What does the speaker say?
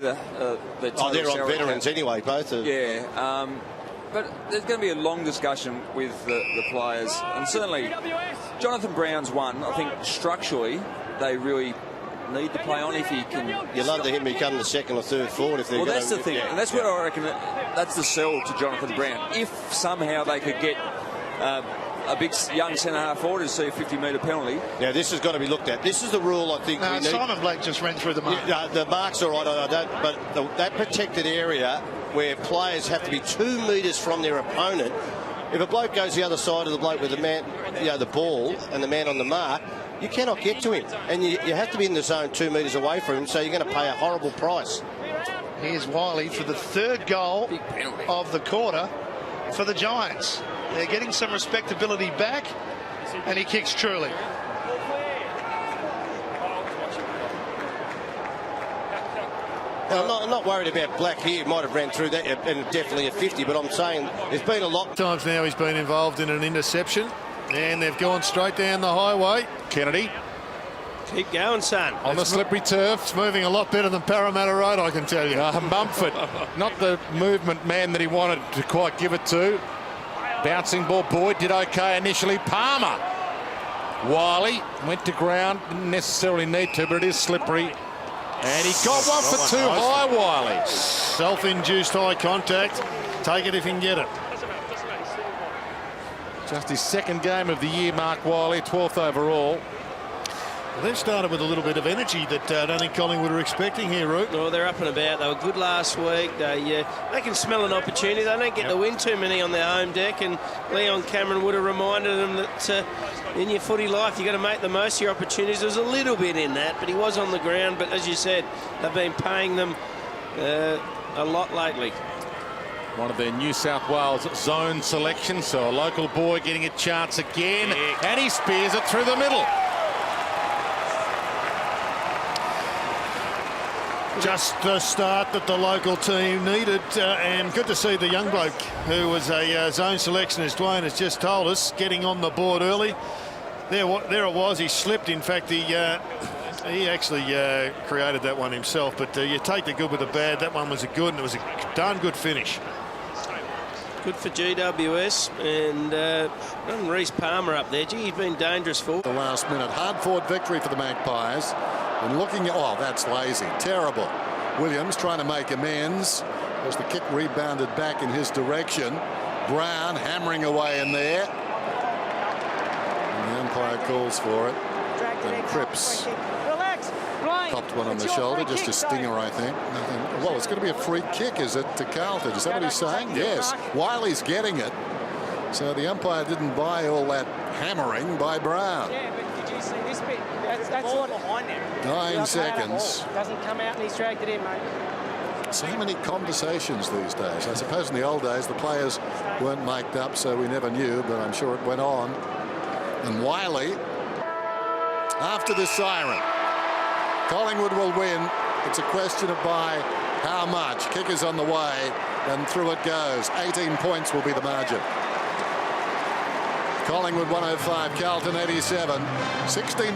They're on veterans anyway, both of them. Yeah, but there's going to be a long discussion with the players, and certainly Jonathan Brown's one. I think structurally they really need to play on if he can. You love to him become the second or third forward if they're. Well, that's the thing, and that's what I reckon. That's the sell to Jonathan Brown. If somehow they could get a big young centre-half forward to see a 50-metre penalty. Now this has got to be looked at. This is the rule I think we need. Simon Blake just ran through the mark. Yeah, the mark's all right, I don't. But that protected area where players have to be 2 metres from their opponent. If a bloke goes the other side of the bloke with the man, the ball and the man on the mark, you cannot get to him, and you have to be in the zone 2 metres away from him. So you're going to pay a horrible price. Here's Whiley for the 3rd goal of the quarter for the Giants. They're getting some respectability back, and he kicks truly. Well, I'm not worried about Black here. Might have ran through that, and definitely a 50, but I'm saying there's been a lot. Times now he's been involved in an interception, and they've gone straight down the highway. Kennedy. Keep going, son. On the slippery turf. It's moving a lot better than Parramatta Road, I can tell you. Mumford, not the movement man that he wanted to quite give it to. Bouncing ball. Boyd did okay initially. Palmer. Whiley went to ground. Didn't necessarily need to, but it is slippery. And he got one for 2 high, Whiley. Self-induced high contact. Take it if you can get it. Just his 2nd game of the year, Mark Whiley, 12th overall. Well, they've started with a little bit of energy that I don't think Collingwood are expecting here, Root. Oh, they're up and about. They were good last week. They can smell an opportunity. They don't get to win too many on their home deck, and Leon Cameron would have reminded them that in your footy life you've got to make the most of your opportunities. There was a little bit in that, but he was on the ground. But as you said, they've been paying them a lot lately. One of their New South Wales zone selections, so a local boy getting a chance again, and he spears it through the middle. Just the start that the local team needed, and good to see the young bloke who was a zone selection, as Dwayne has just told us, getting on the board early. There it was. He slipped. In fact, he actually created that one himself. But you take the good with the bad. That one was a good, and it was a darn good finish. Good for GWS, and Reece Palmer up there. Gee, he's been dangerous for the last minute. Hard-fought victory for the Magpies. And looking at, oh, that's lazy, terrible. Williams trying to make amends as the kick rebounded back in his direction. Brown hammering away in there. And the umpire calls for it. And Cripps popped one on the shoulder, just a stinger, I think. Nothing. Well, it's going to be a free kick, is it, to Carlton? Is that what he's saying? Yes. Whiley's getting it. So the umpire didn't buy all that hammering by Brown. Yeah, but did you see this bit? That's what behind there. 9 seconds. Doesn't come out and he's dragged it in, mate. So many conversations these days. I suppose in the old days the players weren't mic'd up, so we never knew, but I'm sure it went on. And Whiley, after the siren, Collingwood will win. It's a question of by how much. Kick is on the way, and through it goes. 18 points will be the margin. Collingwood 105, Carlton 87, 16.